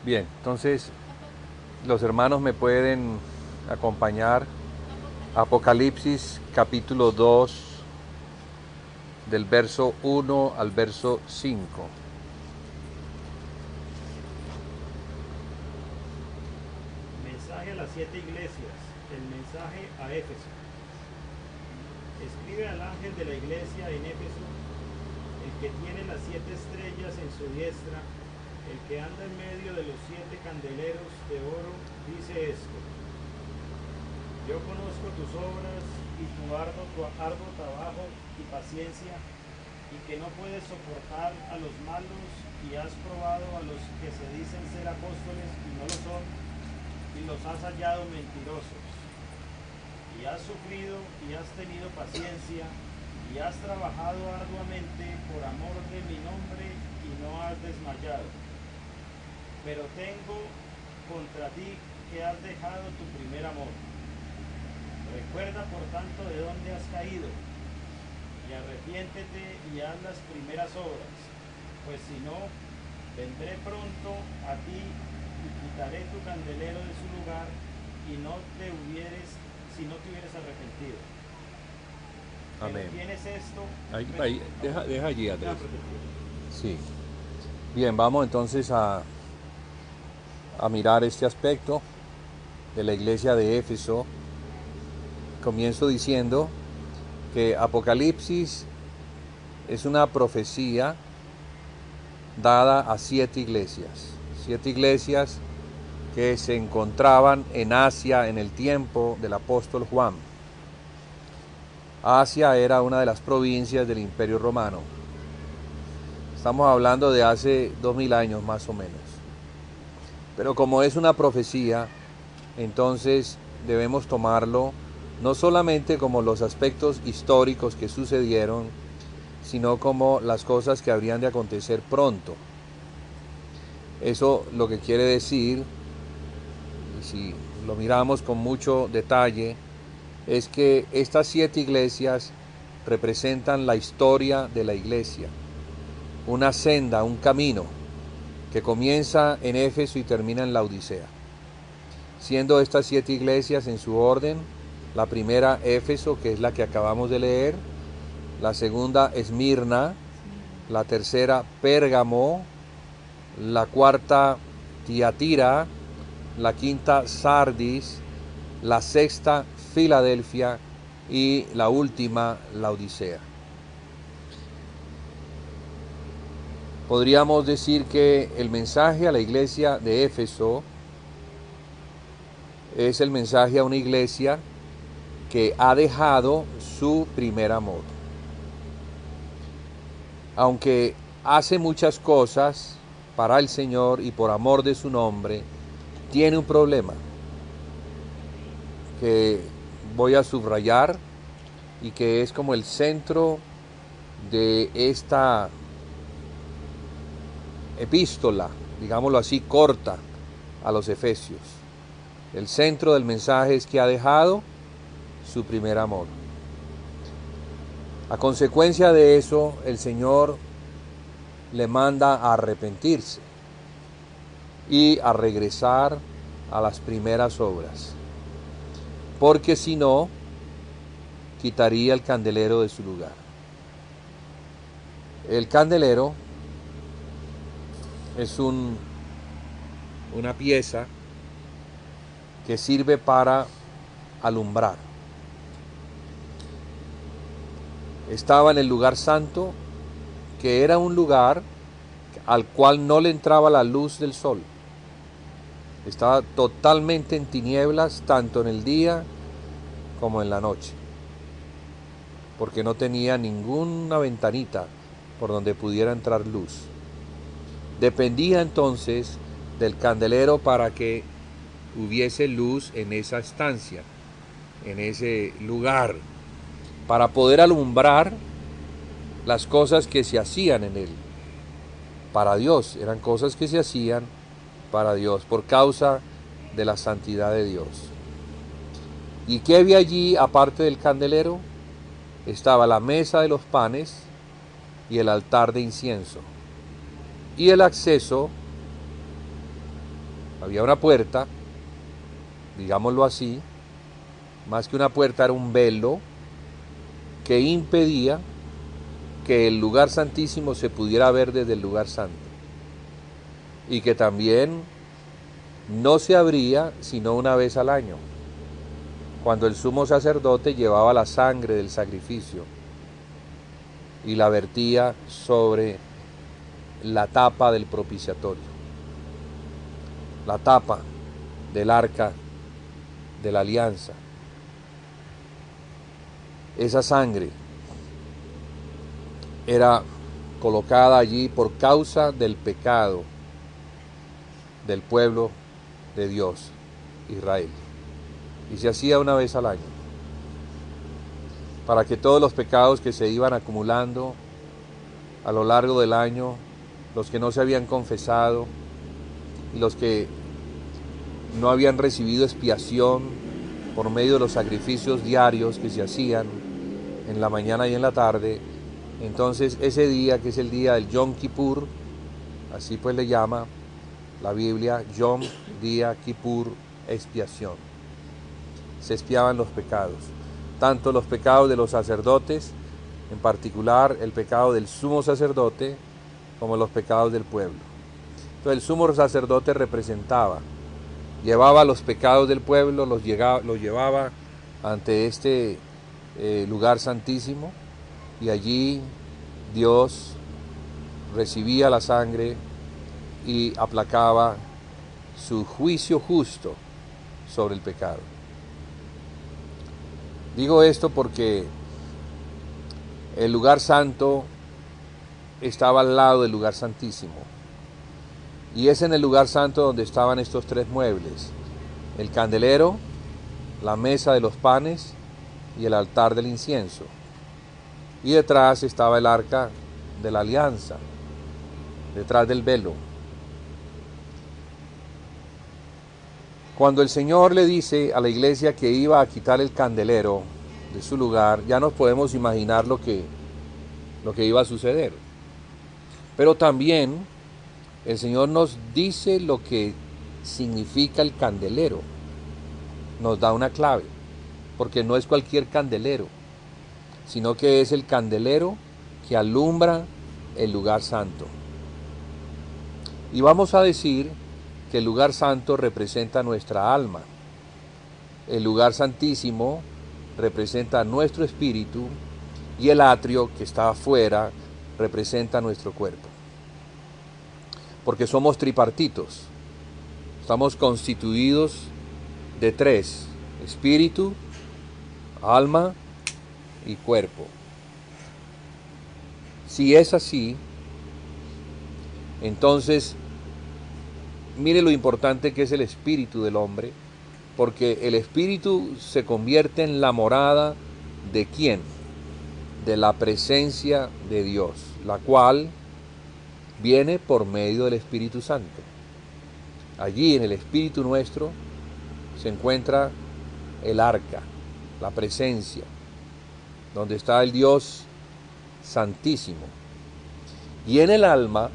Bien, entonces los hermanos me pueden acompañar a Apocalipsis capítulo 2 del verso 1 al verso 5. Mensaje a las 7 iglesias. El mensaje a Éfeso. Escribe al ángel de la iglesia en Éfeso, el que tiene las 7 estrellas en su diestra, el que anda en medio de los 7 candeleros de oro, dice esto: Yo conozco tus obras y tu arduo trabajo y paciencia, y que no puedes soportar a los malos, y has probado a los que se dicen ser apóstoles y no lo son, y los has hallado mentirosos. Y has sufrido y has tenido paciencia, y has trabajado arduamente por amor de mi nombre, y no has desmayado. Pero tengo contra ti que has dejado tu primer amor. Recuerda por tanto de dónde has caído, y arrepiéntete y haz las primeras obras, pues si no, vendré pronto a ti y quitaré tu candelero de su lugar, y si no te hubieres arrepentido. Amén. ¿Tienes esto? Deja allí, Andrés. Sí. Bien, vamos entonces a mirar este aspecto de la iglesia de Éfeso. Comienzo diciendo que Apocalipsis es una profecía dada a 7 iglesias que se encontraban en Asia en el tiempo del apóstol Juan. Asia era una de las provincias del Imperio Romano. Estamos hablando de hace 2000 años más o menos. Pero como es una profecía, entonces debemos tomarlo no solamente como los aspectos históricos que sucedieron, sino como las cosas que habrían de acontecer pronto. Eso lo que quiere decir, y si lo miramos con mucho detalle, es que estas 7 iglesias representan la historia de la iglesia, una senda, un camino que comienza en Éfeso y termina en Laodicea. Siendo estas 7 iglesias en su orden: la primera, Éfeso, que es la que acabamos de leer; la segunda, Esmirna; la tercera, Pérgamo; la cuarta, Tiatira; la quinta, Sardis; la sexta, Filadelfia; y la última, Laodicea. Podríamos decir que el mensaje a la iglesia de Éfeso es el mensaje a una iglesia que ha dejado su primer amor. Aunque hace muchas cosas para el Señor y por amor de su nombre, tiene un problema que voy a subrayar y que es como el centro de esta epístola, digámoslo así, corta a los Efesios. El centro del mensaje es que ha dejado su primer amor. A consecuencia de eso, el Señor le manda a arrepentirse y a regresar a las primeras obras, porque si no, quitaría el candelero de su lugar. El candelero es una pieza que sirve para alumbrar. Estaba en el lugar santo, que era un lugar al cual no le entraba la luz del sol. Estaba totalmente en tinieblas, tanto en el día como en la noche, porque no tenía ninguna ventanita por donde pudiera entrar luz. Dependía entonces del candelero para que hubiese luz en esa estancia, en ese lugar, para poder alumbrar las cosas que se hacían en él. Para Dios, eran cosas que se hacían para Dios, por causa de la santidad de Dios. ¿Y qué había allí aparte del candelero? Estaba la mesa de los panes y el altar de incienso, y el acceso Había una puerta, digámoslo así, más que una puerta era un velo que impedía que el lugar santísimo se pudiera ver desde el lugar santo, y que también no se abría sino una vez al año, cuando el sumo sacerdote llevaba la sangre del sacrificio y la vertía sobre la tapa del propiciatorio, la tapa del arca de la alianza. Esa sangre era colocada allí por causa del pecado del pueblo de Dios, Israel. Y se hacía una vez al año, para que todos los pecados que se iban acumulando a lo largo del año, los que no se habían confesado y los que no habían recibido expiación por medio de los sacrificios diarios que se hacían en la mañana y en la tarde, entonces ese día, que es el día del Yom Kippur, así pues le llama la Biblia, Yom, día, Kippur, expiación. Se expiaban los pecados, tanto los pecados de los sacerdotes, en particular el pecado del sumo sacerdote, como los pecados del pueblo. Entonces el sumo sacerdote representaba, llevaba los pecados del pueblo, los llevaba ante este lugar santísimo, y allí Dios recibía la sangre y aplacaba su juicio justo sobre el pecado. Digo esto porque el lugar santo estaba al lado del lugar santísimo, y es en el lugar santo donde estaban estos tres muebles: el candelero, la mesa de los panes y el altar del incienso. Y detrás estaba el arca de la alianza, detrás del velo. Cuando el Señor le dice a la iglesia que iba a quitar el candelero de su lugar, ya nos podemos imaginar lo que iba a suceder. Pero también el Señor nos dice lo que significa el candelero. Nos da una clave, porque no es cualquier candelero, sino que es el candelero que alumbra el lugar santo. Y vamos a decir que el lugar santo representa nuestra alma, el lugar santísimo representa nuestro espíritu, y el atrio que está afuera representa nuestro cuerpo. Porque somos tripartitos, estamos constituidos de tres: espíritu, alma y cuerpo. Si es así, entonces mire lo importante que es el espíritu del hombre, porque el espíritu se convierte en la morada ¿de quién? De la presencia de Dios, la cual viene por medio del Espíritu Santo. Allí en el espíritu nuestro se encuentra el arca, la presencia, donde está el Dios santísimo. Y en el alma,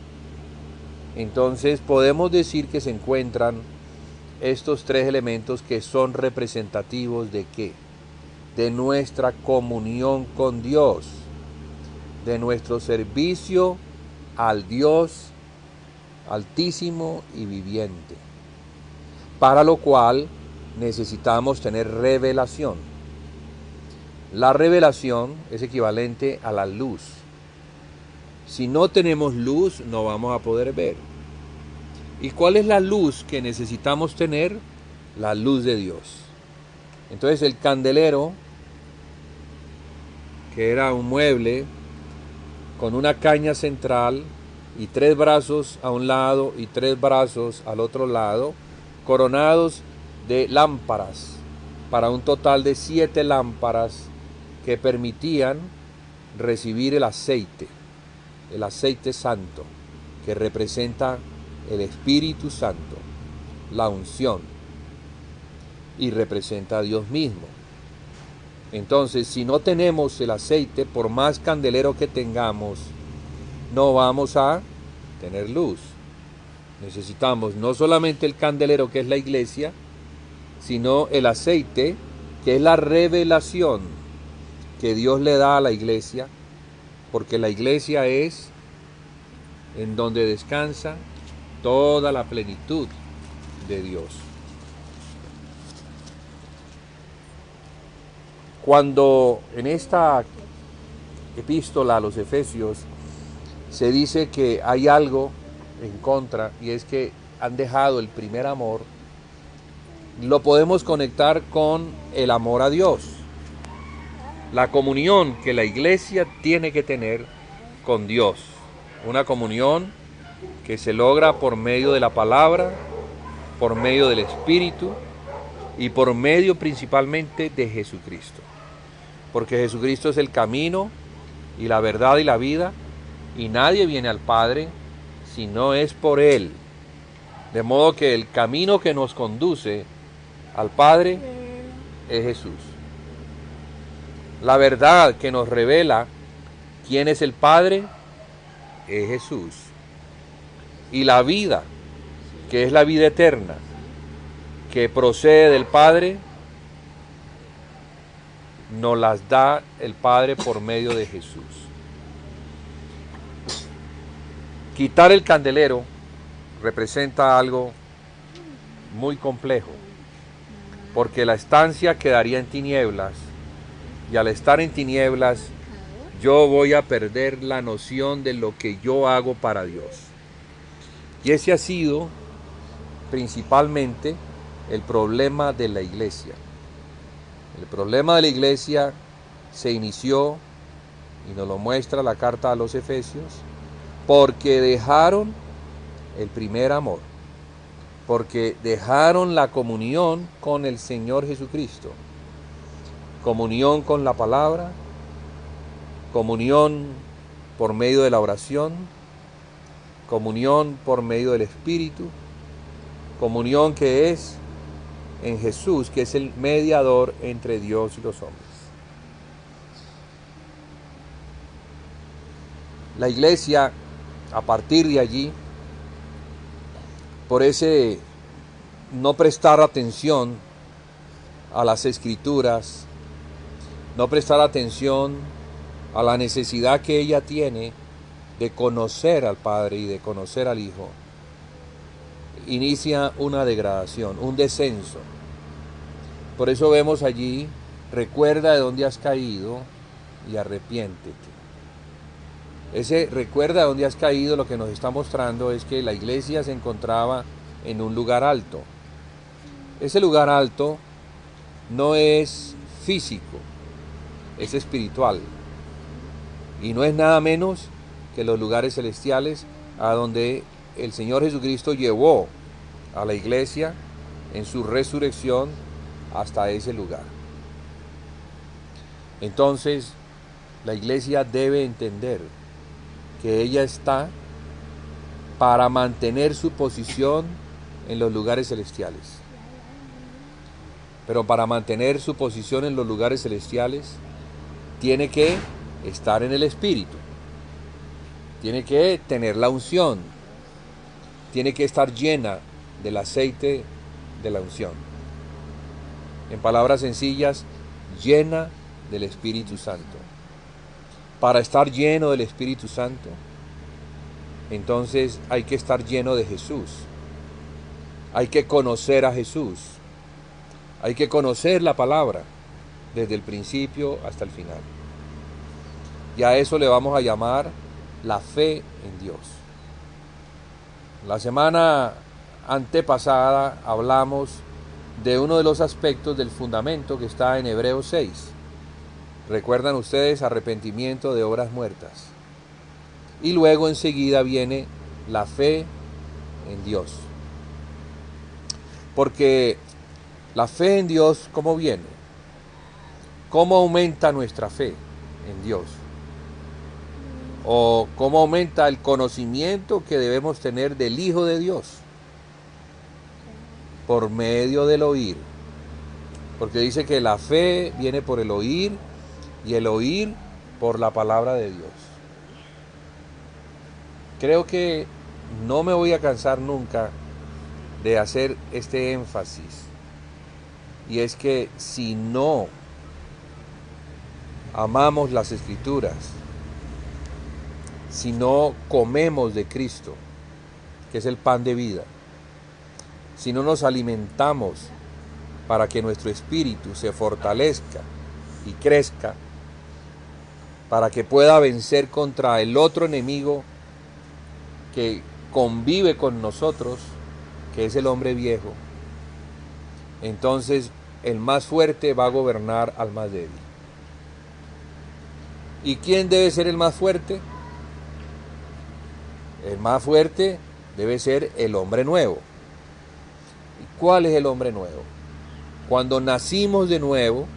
entonces podemos decir que se encuentran estos tres elementos que son representativos ¿de qué? De nuestra comunión con Dios, de nuestro servicio al Dios altísimo y viviente, para lo cual necesitamos tener revelación. La revelación es equivalente a la luz. Si no tenemos luz, no vamos a poder ver. ¿Y cuál es la luz que necesitamos tener? La luz de Dios. Entonces el candelero, que era un mueble con una caña central y tres brazos a un lado y tres brazos al otro lado, coronados de lámparas, para un total de 7 lámparas que permitían recibir el aceite santo, que representa el Espíritu Santo, la unción, y representa a Dios mismo. Entonces, si no tenemos el aceite, por más candelero que tengamos, no vamos a tener luz. Necesitamos no solamente el candelero, que es la iglesia, sino el aceite, que es la revelación que Dios le da a la iglesia, porque la iglesia es en donde descansa toda la plenitud de Dios. Cuando en esta epístola a los Efesios se dice que hay algo en contra, y es que han dejado el primer amor, lo podemos conectar con el amor a Dios, la comunión que la iglesia tiene que tener con Dios, una comunión que se logra por medio de la palabra, por medio del Espíritu y por medio principalmente de Jesucristo, porque Jesucristo es el camino y la verdad y la vida, y nadie viene al Padre si no es por Él. De modo que el camino que nos conduce al Padre es Jesús. La verdad que nos revela quién es el Padre es Jesús. Y la vida, que es la vida eterna, que procede del Padre, nos las da el Padre por medio de Jesús. Quitar el candelero representa algo muy complejo, porque la estancia quedaría en tinieblas, y al estar en tinieblas yo voy a perder la noción de lo que yo hago para Dios. Y ese ha sido principalmente el problema de la iglesia. El problema de la iglesia se inició, y nos lo muestra la carta a los Efesios, porque dejaron el primer amor, porque dejaron la comunión con el Señor Jesucristo, comunión con la palabra, comunión por medio de la oración, comunión por medio del Espíritu, comunión que es en Jesús, que es el mediador entre Dios y los hombres. La iglesia, a partir de allí, por ese no prestar atención a las Escrituras, no prestar atención a la necesidad que ella tiene de conocer al Padre y de conocer al Hijo, inicia una degradación, un descenso. Por eso vemos allí, recuerda de dónde has caído y arrepiéntete. Ese recuerda de dónde has caído, lo que nos está mostrando es que la iglesia se encontraba en un lugar alto. Ese lugar alto no es físico, es espiritual. Y no es nada menos que los lugares celestiales a donde el Señor Jesucristo llevó a la iglesia en su resurrección hasta ese lugar. Entonces, la iglesia debe entender que ella está para mantener su posición en los lugares celestiales. Pero para mantener su posición en los lugares celestiales, tiene que estar en el Espíritu, tiene que tener la unción, tiene que estar llena del aceite de la unción. En palabras sencillas, llena del Espíritu Santo. Para estar lleno del Espíritu Santo, entonces hay que estar lleno de Jesús. Hay que conocer a Jesús. Hay que conocer la palabra desde el principio hasta el final. Y a eso le vamos a llamar la fe en Dios. La semana antepasada hablamos de uno de los aspectos del fundamento que está en Hebreos 6. Recuerdan ustedes, arrepentimiento de obras muertas. Y luego enseguida viene la fe en Dios. Porque la fe en Dios, ¿cómo viene? ¿Cómo aumenta nuestra fe en Dios? ¿O cómo aumenta el conocimiento que debemos tener del Hijo de Dios? Por medio del oír. Porque dice que la fe viene por el oír, y el oír por la palabra de Dios. Creo que no me voy a cansar nunca de hacer este énfasis, y es que si no amamos las Escrituras, si no comemos de Cristo, que es el pan de vida, si no nos alimentamos para que nuestro espíritu se fortalezca y crezca, para que pueda vencer contra el otro enemigo que convive con nosotros, que es el hombre viejo, entonces el más fuerte va a gobernar al más débil. ¿Y quién debe ser el más fuerte? El más fuerte debe ser el hombre nuevo. ¿Y cuál es el hombre nuevo? Cuando nacimos de nuevo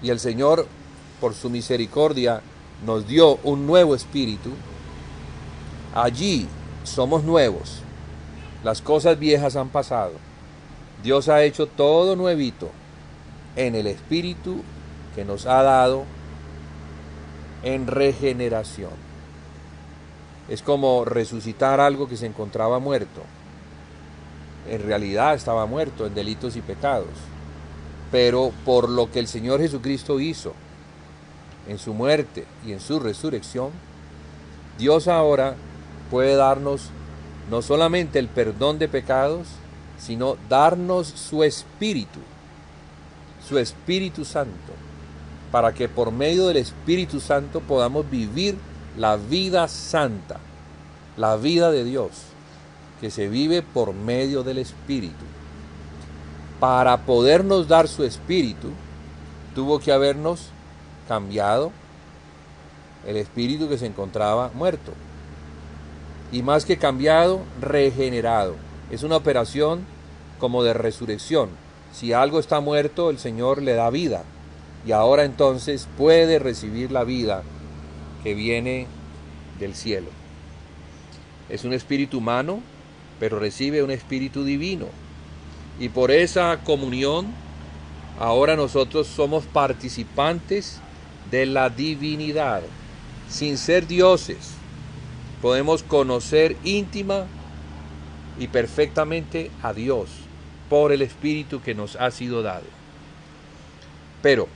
y el Señor, por su misericordia, nos dio un nuevo espíritu, allí somos nuevos. Las cosas viejas han pasado. Dios ha hecho todo nuevito en el espíritu que nos ha dado en regeneración. Es como resucitar algo que se encontraba muerto. En realidad estaba muerto en delitos y pecados. Pero por lo que el Señor Jesucristo hizo en su muerte y en su resurrección, Dios ahora puede darnos no solamente el perdón de pecados, sino darnos su Espíritu Santo, para que por medio del Espíritu Santo podamos vivir la vida santa, la vida de Dios, que se vive por medio del Espíritu. Para podernos dar su Espíritu, tuvo que habernos cambiado el espíritu que se encontraba muerto. Y más que cambiado, regenerado. Es una operación como de resurrección. Si algo está muerto, el Señor le da vida. Y ahora entonces puede recibir la vida que viene del cielo. Es un espíritu humano, pero recibe un espíritu divino. Y por esa comunión, ahora nosotros somos participantes de la divinidad. Sin ser dioses, podemos conocer íntima y perfectamente a Dios por el Espíritu que nos ha sido dado. Pero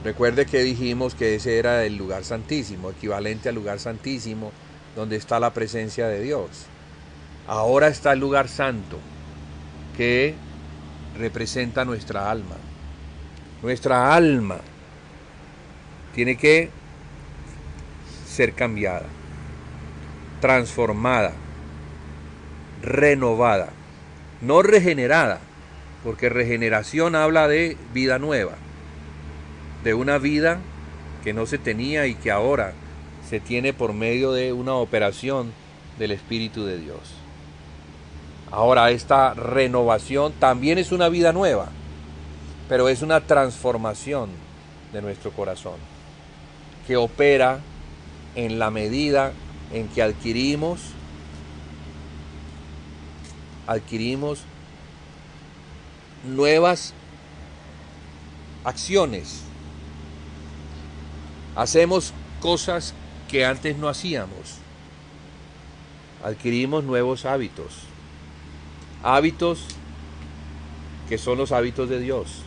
recuerde que dijimos que ese era el lugar santísimo, equivalente al lugar santísimo, donde está la presencia de Dios. Ahora está el lugar santo, que representa nuestra alma. Nuestra alma tiene que ser cambiada, transformada, renovada, no regenerada, porque regeneración habla de vida nueva, de una vida que no se tenía y que ahora se tiene por medio de una operación del Espíritu de Dios. Ahora esta renovación también es una vida nueva, pero es una transformación de nuestro corazón, que opera en la medida en que adquirimos nuevas acciones. Hacemos cosas que antes no hacíamos. Adquirimos nuevos hábitos. Hábitos que son los hábitos de Dios.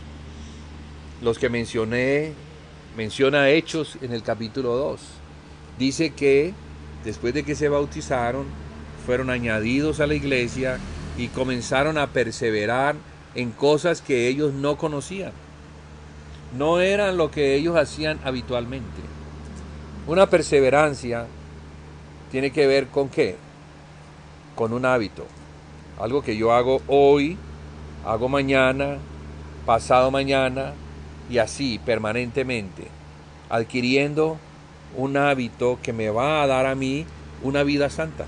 Los que menciona Hechos en el capítulo 2. Dice que después de que se bautizaron, fueron añadidos a la iglesia y comenzaron a perseverar en cosas que ellos no conocían. No eran lo que ellos hacían habitualmente. Una perseverancia tiene que ver con ¿qué? Con un hábito. Algo que yo hago hoy, hago mañana, pasado mañana y así permanentemente, adquiriendo un hábito que me va a dar a mí una vida santa.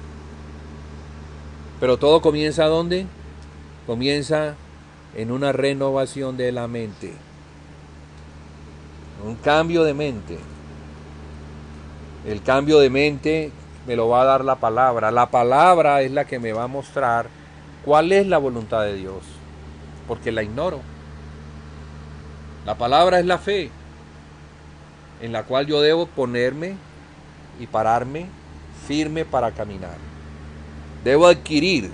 Pero todo comienza ¿dónde? Comienza en una renovación de la mente, un cambio de mente. El cambio de mente me lo va a dar la palabra. La palabra es la que me va a mostrar cuál es la voluntad de Dios, porque la ignoro. La palabra es la fe. en la cual yo debo ponerme y pararme firme para caminar. Debo adquirir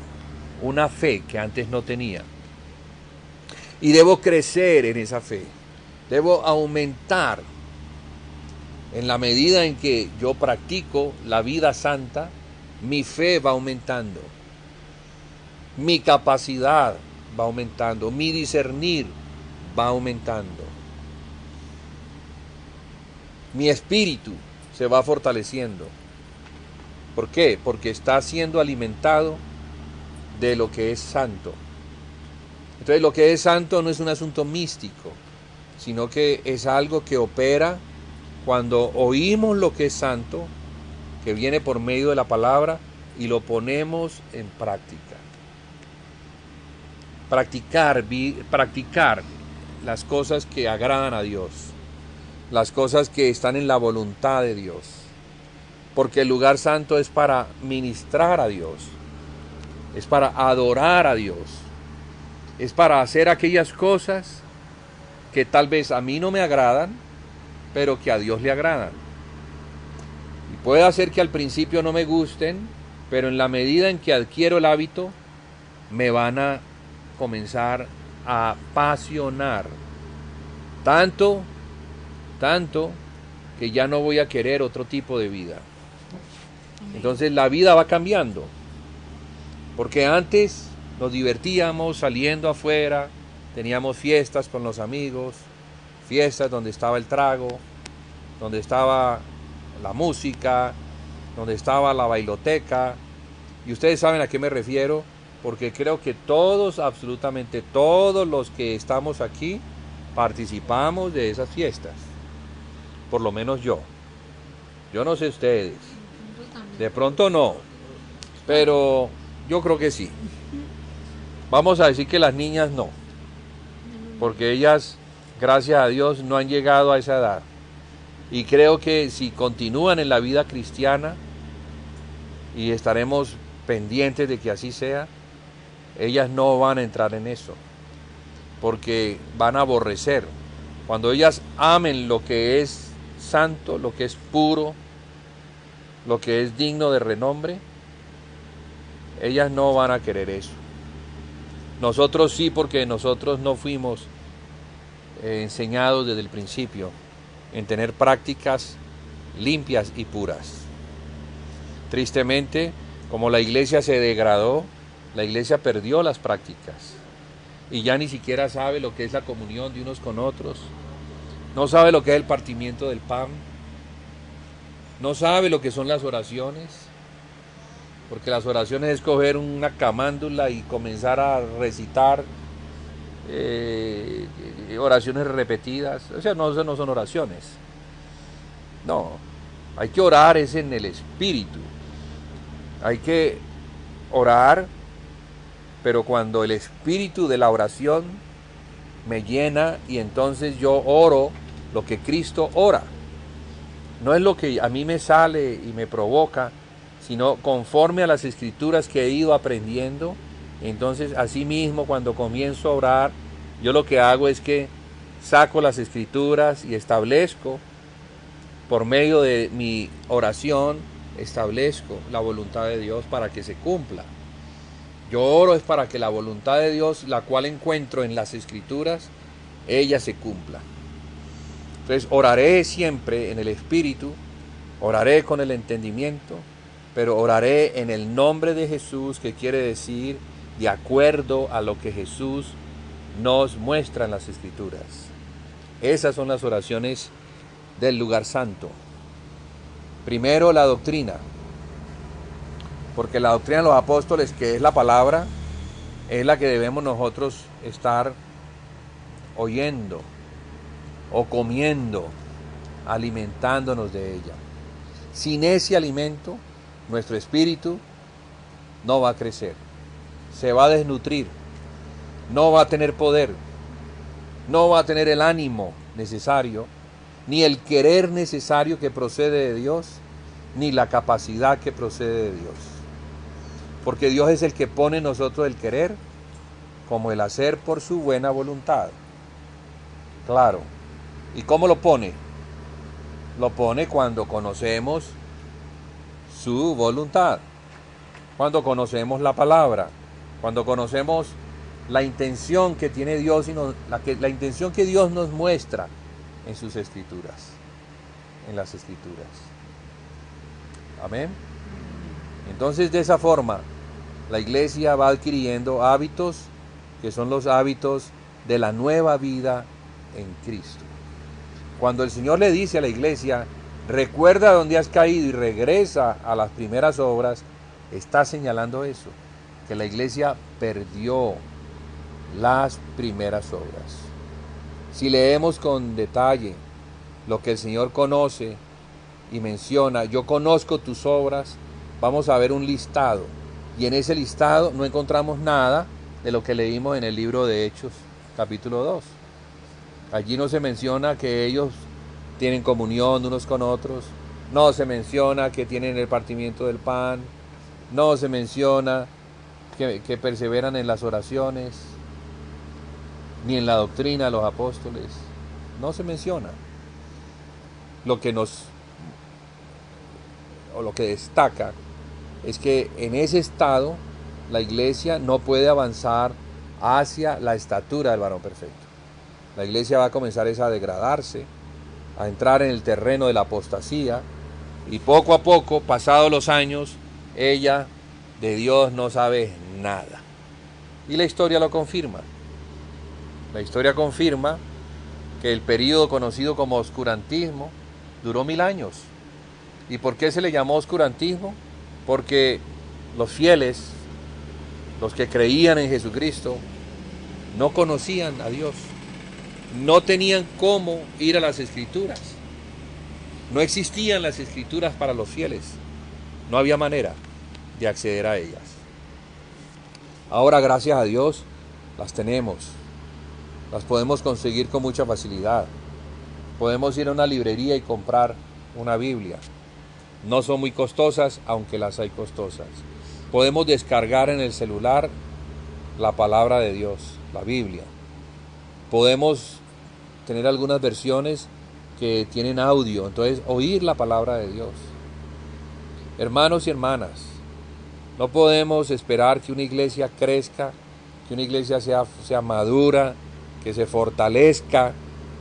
una fe que antes no tenía. Y debo crecer en esa fe. Debo aumentar en la medida en que yo practico la vida santa. Mi fe va aumentando. Mi capacidad va aumentando. Mi discernir va aumentando. Mi espíritu se va fortaleciendo. ¿Por qué? Porque está siendo alimentado de lo que es santo. Entonces lo que es santo no es un asunto místico, sino que es algo que opera cuando oímos lo que es santo, que viene por medio de la palabra, y lo ponemos en práctica. Practicar las cosas que agradan a Dios, las cosas que están en la voluntad de Dios. Porque el lugar santo es para ministrar a Dios, es para adorar a Dios, es para hacer aquellas cosas que tal vez a mí no me agradan, pero que a Dios le agradan. Y puede hacer que al principio no me gusten, pero en la medida en que adquiero el hábito, me van a comenzar a apasionar. Tanto que ya no voy a querer otro tipo de vida. Entonces la vida va cambiando. Porque antes nos divertíamos saliendo afuera, teníamos fiestas con los amigos, fiestas donde estaba el trago, donde estaba la música, donde estaba la bailoteca. Y ustedes saben a qué me refiero, porque creo que todos, absolutamente todos los que estamos aquí, participamos de esas fiestas. Por lo menos yo. Yo no sé ustedes. De pronto no. Pero yo creo que sí. Vamos a decir que las niñas no. Porque ellas, gracias a Dios, no han llegado a esa edad. Y creo que si continúan en la vida cristiana, y estaremos pendientes de que así sea, ellas no van a entrar en eso. Porque van a aborrecer. Cuando ellas amen lo que es santo, lo que es puro, lo que es digno de renombre, ellas no van a querer eso. Nosotros sí, porque nosotros no fuimos enseñados desde el principio en tener prácticas limpias y puras. Tristemente, como la iglesia se degradó, la iglesia perdió las prácticas y ya ni siquiera sabe lo que es la comunión de unos con otros, no sabe lo que es el partimiento del pan, no sabe lo que son las oraciones, porque las oraciones es coger una camándula y comenzar a recitar oraciones repetidas. O sea, no, eso no son oraciones. No, hay que orar es en el espíritu. Hay que orar, pero cuando el espíritu de la oración me llena y entonces yo oro lo que Cristo ora. No es lo que a mí me sale y me provoca, sino conforme a las escrituras que he ido aprendiendo. Entonces, así mismo, cuando comienzo a orar, yo lo que hago es que saco las escrituras y establezco, por medio de mi oración, establezco la voluntad de Dios para que se cumpla. Yo oro es para que la voluntad de Dios, la cual encuentro en las escrituras, ella se cumpla. Entonces, oraré siempre en el Espíritu, oraré con el entendimiento, pero oraré en el nombre de Jesús, que quiere decir de acuerdo a lo que Jesús nos muestra en las Escrituras. Esas son las oraciones del lugar santo. Primero, la doctrina, porque la doctrina de los apóstoles, que es la palabra, es la que debemos nosotros estar oyendo o comiendo, alimentándonos de ella. Sin ese alimento, nuestro espíritu no va a crecer, se va a desnutrir, no va a tener poder, no va a tener el ánimo necesario, ni el querer necesario que procede de Dios, ni la capacidad que procede de Dios. Porque Dios es el que pone en nosotros el querer como el hacer por su buena voluntad. Claro. ¿Y cómo lo pone? Lo pone cuando conocemos su voluntad, cuando conocemos la palabra, cuando conocemos la intención que tiene Dios y la intención que Dios nos muestra en sus escrituras, en las escrituras. Amén. Entonces, de esa forma, la iglesia va adquiriendo hábitos que son los hábitos de la nueva vida en Cristo. Cuando el Señor le dice a la iglesia, recuerda dónde has caído y regresa a las primeras obras, está señalando eso, que la iglesia perdió las primeras obras. Si leemos con detalle lo que el Señor conoce y menciona, yo conozco tus obras, vamos a ver un listado, y en ese listado no encontramos nada de lo que leímos en el libro de Hechos, capítulo 2. Allí no se menciona que ellos tienen comunión unos con otros, no se menciona que tienen el partimiento del pan, no se menciona que perseveran en las oraciones, ni en la doctrina de los apóstoles, no se menciona. Lo que destaca es que en ese estado la iglesia no puede avanzar hacia la estatura del varón perfecto. La iglesia va a comenzar a degradarse, a entrar en el terreno de la apostasía, y poco a poco, pasados los años, ella de Dios no sabe nada. Y la historia lo confirma. La historia confirma que el período conocido como oscurantismo duró 1000 años. ¿Y por qué se le llamó oscurantismo? Porque los fieles, los que creían en Jesucristo, no conocían a Dios. No tenían cómo ir a las escrituras. No existían las escrituras para los fieles. No había manera de acceder a ellas. Ahora, gracias a Dios, las tenemos. Las podemos conseguir con mucha facilidad. Podemos ir a una librería y comprar una Biblia. No son muy costosas, aunque las hay costosas. Podemos descargar en el celular la palabra de Dios, la Biblia. Podemos tener algunas versiones que tienen audio, entonces oír la palabra de Dios. Hermanos y hermanas, no podemos esperar que una iglesia crezca, que una iglesia sea madura, que se fortalezca,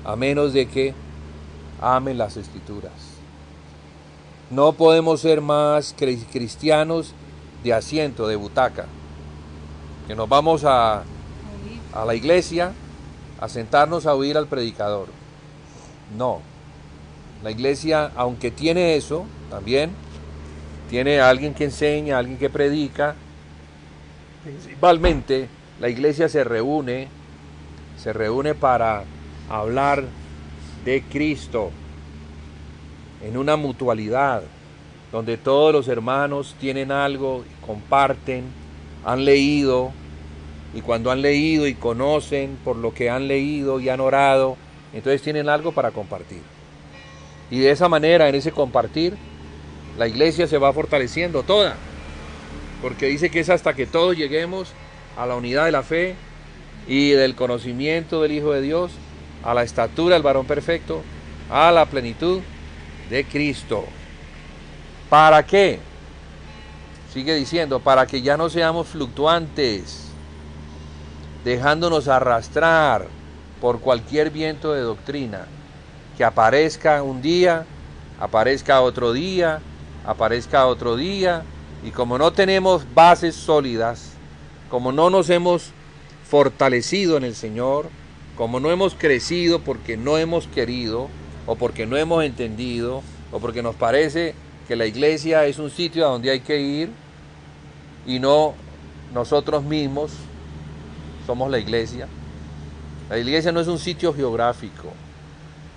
a menos de que amen las escrituras. No podemos ser más cristianos de asiento, de butaca, que nos vamos a la iglesia a sentarnos a oír al predicador. No, la iglesia, aunque tiene eso, también tiene a alguien que enseña, a alguien que predica. Principalmente la iglesia se reúne para hablar de Cristo en una mutualidad, donde todos los hermanos tienen algo, comparten, han leído, y cuando han leído y conocen por lo que han leído y han orado, entonces tienen algo para compartir. Y de esa manera, en ese compartir, la iglesia se va fortaleciendo toda, porque dice que es hasta que todos lleguemos a la unidad de la fe y del conocimiento del Hijo de Dios, a la estatura del varón perfecto, a la plenitud de Cristo. ¿Para qué? Sigue diciendo, para que ya no seamos fluctuantes, dejándonos arrastrar por cualquier viento de doctrina, que aparezca un día, aparezca otro día, aparezca otro día, y como no tenemos bases sólidas, como no nos hemos fortalecido en el Señor, como no hemos crecido porque no hemos querido, o porque no hemos entendido, o porque nos parece que la iglesia es un sitio a donde hay que ir, y no nosotros mismos somos la iglesia. La iglesia no es un sitio geográfico.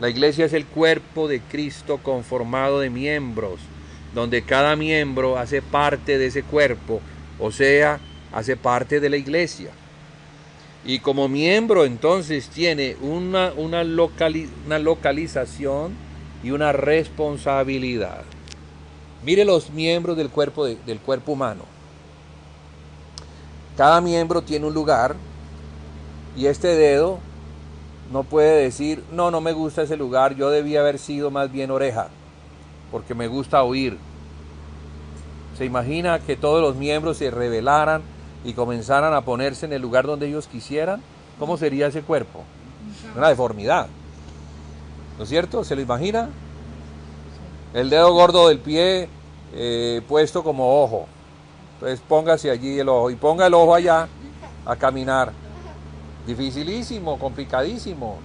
La iglesia es el cuerpo de Cristo conformado de miembros, donde cada miembro hace parte de ese cuerpo, o sea, hace parte de la iglesia. Y como miembro entonces tiene una localización y una responsabilidad. Mire los miembros del cuerpo humano. Cada miembro tiene un lugar, y este dedo no puede decir, no, no me gusta ese lugar, yo debía haber sido más bien oreja, porque me gusta oír. ¿Se imagina que todos los miembros se rebelaran y comenzaran a ponerse en el lugar donde ellos quisieran? ¿Cómo sería ese cuerpo? Una deformidad, ¿no es cierto? ¿Se lo imagina? El dedo gordo del pie puesto como ojo. Entonces póngase allí el ojo y ponga el ojo allá a caminar. Dificilísimo, complicadísimo.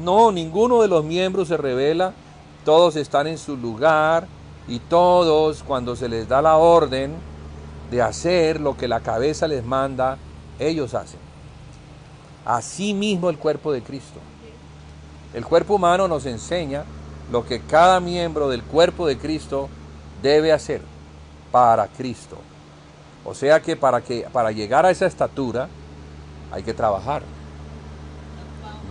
No, ninguno de los miembros se revela, todos están en su lugar y todos, cuando se les da la orden de hacer lo que la cabeza les manda, ellos hacen. Así mismo el cuerpo de Cristo. El cuerpo humano nos enseña lo que cada miembro del cuerpo de Cristo debe hacer para Cristo. O sea que para llegar a esa estatura hay que trabajar.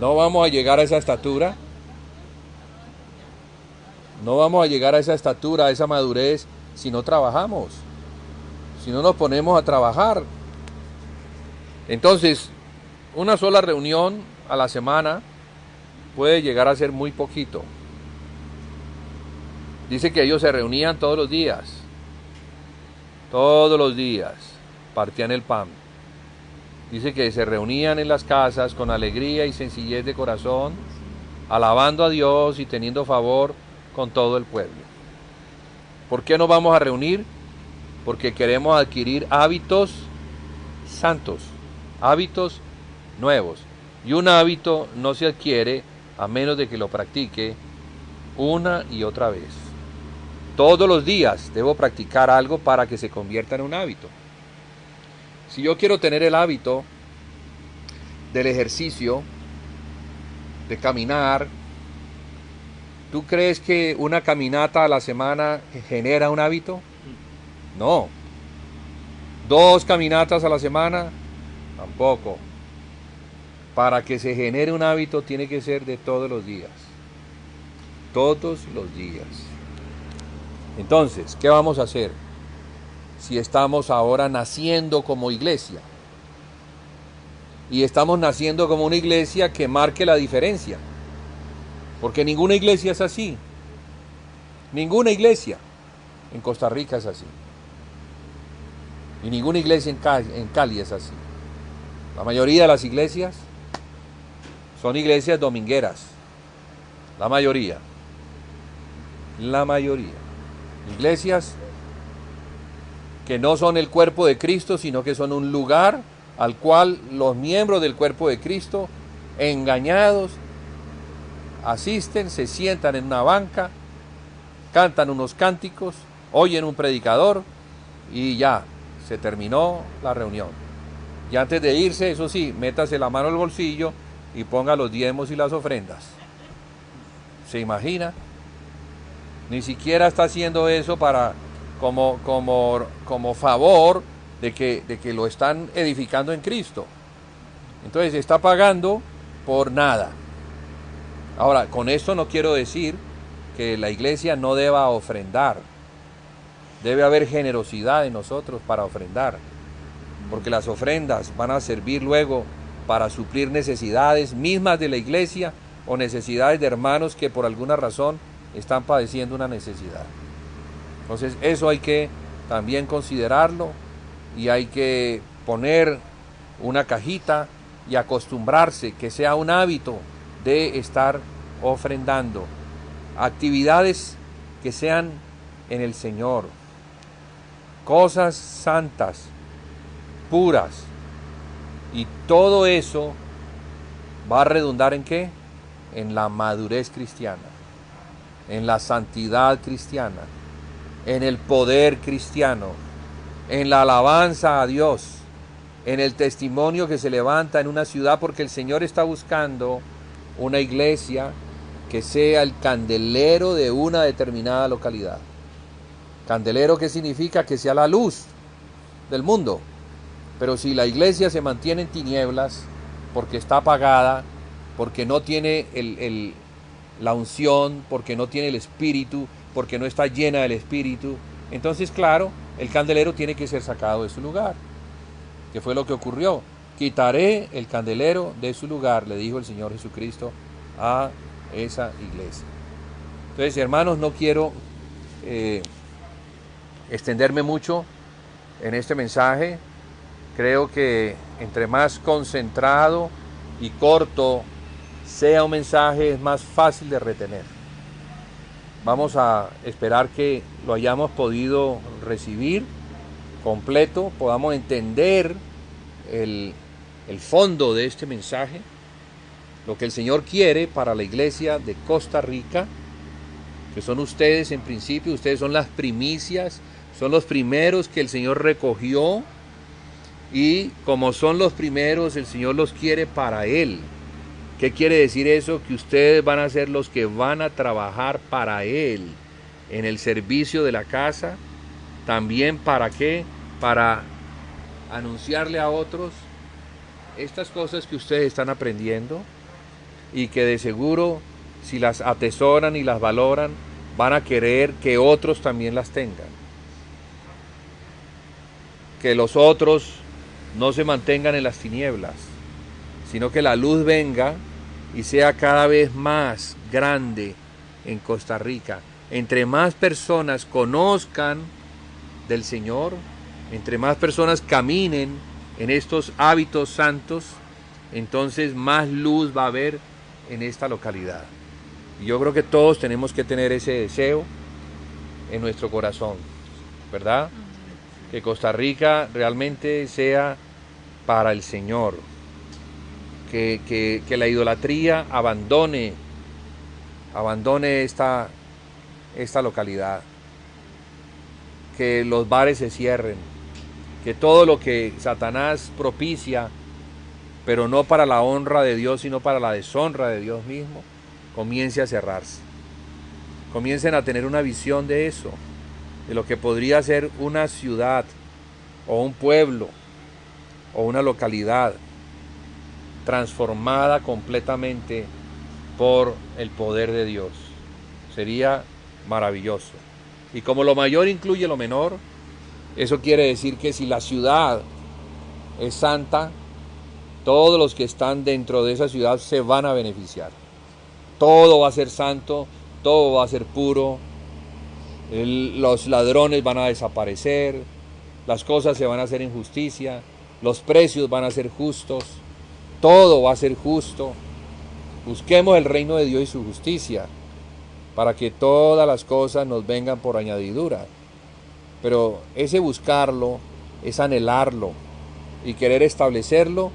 No vamos a llegar a esa estatura. No vamos a llegar a esa estatura, a esa madurez, si no trabajamos. Si no nos ponemos a trabajar. Entonces, una sola reunión a la semana puede llegar a ser muy poquito. Dice que ellos se reunían todos los días. Todos los días partían el pan. Dice que se reunían en las casas con alegría y sencillez de corazón, alabando a Dios y teniendo favor con todo el pueblo. ¿Por qué nos vamos a reunir? Porque queremos adquirir hábitos santos, hábitos nuevos. Y un hábito no se adquiere a menos de que lo practique una y otra vez. Todos los días debo practicar algo para que se convierta en un hábito. Si yo quiero tener el hábito del ejercicio, de caminar, ¿tú crees que una caminata a la semana genera un hábito? No. 2 caminatas a la semana, tampoco. Para que se genere un hábito tiene que ser de todos los días. Todos los días. Entonces, ¿qué vamos a hacer? Si estamos ahora naciendo como iglesia. Y estamos naciendo como una iglesia que marque la diferencia. Porque ninguna iglesia es así. Ninguna iglesia en Costa Rica es así. Y ninguna iglesia en Cali es así. La mayoría de las iglesias son iglesias domingueras. La mayoría. La mayoría. Iglesias que no son el cuerpo de Cristo, sino que son un lugar al cual los miembros del cuerpo de Cristo, engañados, asisten, se sientan en una banca, cantan unos cánticos, oyen un predicador y ya, se terminó la reunión. Y antes de irse, eso sí, métase la mano al bolsillo y ponga los diezmos y las ofrendas. ¿Se imagina? Ni siquiera está haciendo eso para como favor de que lo están edificando en Cristo. Entonces está pagando por nada. Ahora, con esto no quiero decir que la iglesia no deba ofrendar. Debe haber generosidad en nosotros para ofrendar, porque las ofrendas van a servir luego para suplir necesidades mismas de la iglesia o necesidades de hermanos que por alguna razón están padeciendo una necesidad. Entonces eso hay que también considerarlo y hay que poner una cajita y acostumbrarse que sea un hábito de estar ofrendando. Actividades que sean en el Señor, cosas santas, puras, y todo eso va a redundar ¿en qué? En la madurez cristiana, en la santidad cristiana, en el poder cristiano, en la alabanza a Dios, en el testimonio que se levanta en una ciudad, porque el Señor está buscando una iglesia que sea el candelero de una determinada localidad. Candelero, ¿qué significa? Que sea la luz del mundo. Pero si la iglesia se mantiene en tinieblas, porque está apagada, porque no tiene la unción, porque no tiene el Espíritu, porque no está llena del Espíritu, entonces claro, el candelero tiene que ser sacado de su lugar, que fue lo que ocurrió. quitaré el candelero de su lugar, le dijo el Señor Jesucristo a esa iglesia. Entonces, hermanos, no quiero extenderme mucho en este mensaje. Creo que entre más concentrado y corto sea un mensaje, es más fácil de retener. Vamos a esperar que lo hayamos podido recibir completo, podamos entender el fondo de este mensaje, lo que el Señor quiere para la iglesia de Costa Rica, que son ustedes en principio, ustedes son las primicias, son los primeros que el Señor recogió, y como son los primeros, el Señor los quiere para Él. ¿Qué quiere decir eso? Que ustedes van a ser los que van a trabajar para Él en el servicio de la casa. También, ¿para qué? Para anunciarle a otros estas cosas que ustedes están aprendiendo, y que de seguro, si las atesoran y las valoran, van a querer que otros también las tengan. Que los otros no se mantengan en las tinieblas, sino que la luz venga y sea cada vez más grande en Costa Rica. Entre más personas conozcan del Señor, entre más personas caminen en estos hábitos santos, entonces más luz va a haber en esta localidad. Y yo creo que todos tenemos que tener ese deseo en nuestro corazón, ¿verdad? Que Costa Rica realmente sea para el Señor. Que la idolatría abandone esta localidad, que los bares se cierren, que todo lo que Satanás propicia, pero no para la honra de Dios, sino para la deshonra de Dios mismo, comience a cerrarse. Comiencen a tener una visión de eso, de lo que podría ser una ciudad, o un pueblo, o una localidad transformada completamente por el poder de Dios. Sería maravilloso. Y como lo mayor incluye lo menor, eso quiere decir que si la ciudad es santa, todos los que están dentro de esa ciudad se van a beneficiar. Todo va a ser santo, todo va a ser puro, los ladrones van a desaparecer, las cosas se van a hacer en justicia, los precios van a ser justos, todo va a ser justo. Busquemos el reino de Dios y su justicia, para que todas las cosas nos vengan por añadidura. Pero ese buscarlo es anhelarlo y querer establecerlo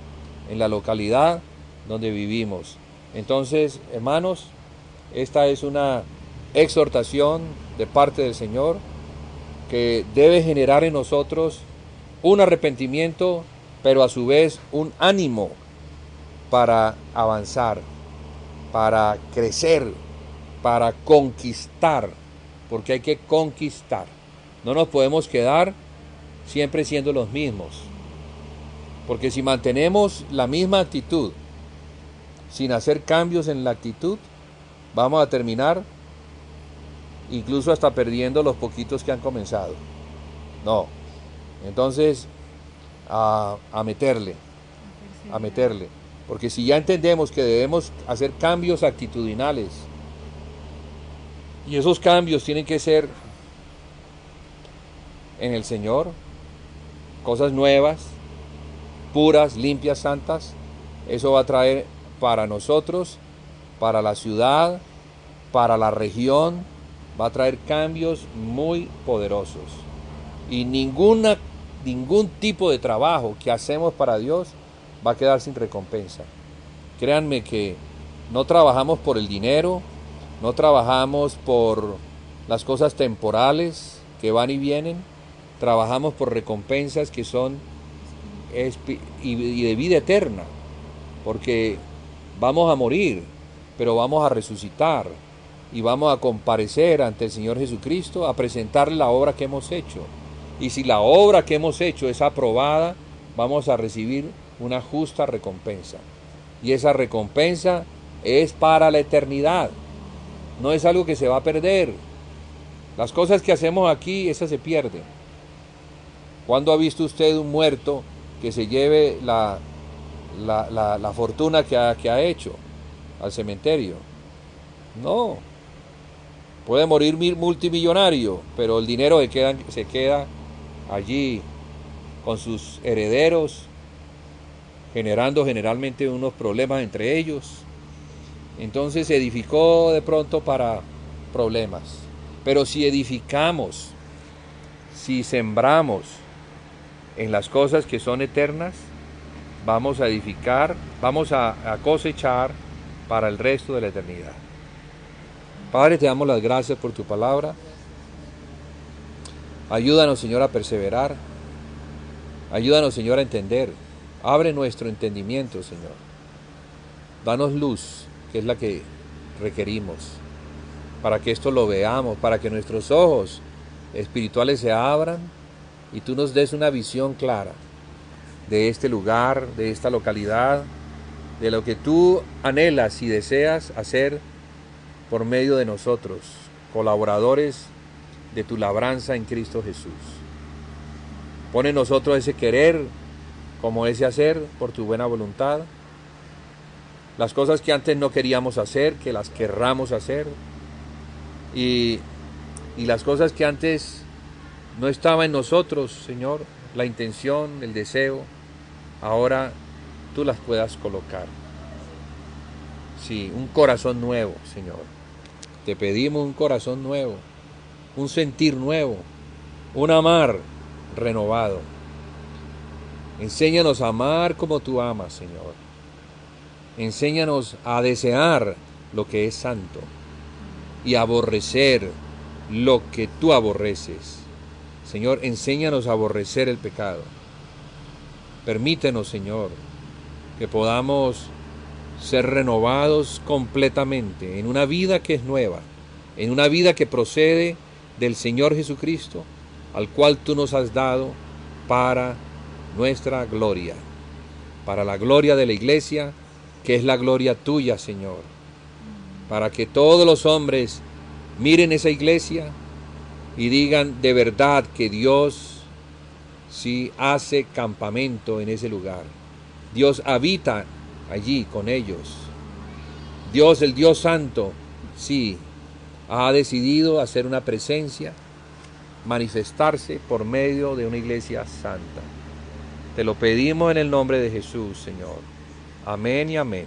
en la localidad donde vivimos. Entonces, hermanos, esta es una exhortación de parte del Señor que debe generar en nosotros un arrepentimiento, pero a su vez un ánimo para avanzar, para crecer, para conquistar, porque hay que conquistar. No nos podemos quedar siempre siendo los mismos, porque si mantenemos la misma actitud sin hacer cambios en la actitud, vamos a terminar incluso hasta perdiendo los poquitos que han comenzado. No, entonces a meterle, porque si ya entendemos que debemos hacer cambios actitudinales, y esos cambios tienen que ser en el Señor, cosas nuevas, puras, limpias, santas, eso va a traer para nosotros, para la ciudad, para la región, va a traer cambios muy poderosos. Y ningún tipo de trabajo que hacemos para Dios va a quedar sin recompensa. Créanme que no trabajamos por el dinero, no trabajamos por las cosas temporales que van y vienen, trabajamos por recompensas que son y de vida eterna, porque vamos a morir, pero vamos a resucitar y vamos a comparecer ante el Señor Jesucristo a presentarle la obra que hemos hecho. Y si la obra que hemos hecho es aprobada, vamos a recibir una justa recompensa. Y esa recompensa es para la eternidad. No es algo que se va a perder. Las cosas que hacemos aquí, esas se pierden. ¿Cuándo ha visto usted un muerto que se lleve la fortuna que ha hecho al cementerio. No. Puede morir multimillonario, pero el dinero se queda allí con sus herederos, generando generalmente unos problemas entre ellos. Entonces se edificó de pronto para problemas. Pero si edificamos, si sembramos en las cosas que son eternas, vamos a edificar, vamos a cosechar para el resto de la eternidad. Padre, te damos las gracias por tu palabra. Ayúdanos, Señor, a perseverar. Ayúdanos, Señor, a entender. Abre nuestro entendimiento, Señor. Danos luz, que es la que requerimos, para que esto lo veamos, para que nuestros ojos espirituales se abran y tú nos des una visión clara de este lugar, de esta localidad, de lo que tú anhelas y deseas hacer por medio de nosotros, colaboradores de tu labranza en Cristo Jesús. Pone en nosotros ese querer como ese hacer por tu buena voluntad. Las cosas que antes no queríamos hacer, que las querramos hacer. Y las cosas que antes no estaba en nosotros, Señor, la intención, el deseo, ahora tú las puedas colocar. Sí, un corazón nuevo, Señor. Te pedimos un corazón nuevo, un sentir nuevo, un amar renovado. Enséñanos a amar como tú amas, Señor. Enséñanos a desear lo que es santo y a aborrecer lo que tú aborreces. Señor, enséñanos a aborrecer el pecado. Permítenos, Señor, que podamos ser renovados completamente en una vida que es nueva, en una vida que procede del Señor Jesucristo, al cual tú nos has dado para nuestra gloria, para la gloria de la iglesia, que es la gloria tuya, Señor, para que todos los hombres miren esa iglesia y digan de verdad que Dios sí hace campamento en ese lugar. Dios habita allí con ellos. Dios, el Dios Santo, sí, ha decidido hacer una presencia, manifestarse por medio de una iglesia santa. Te lo pedimos en el nombre de Jesús, Señor. Amén y amén.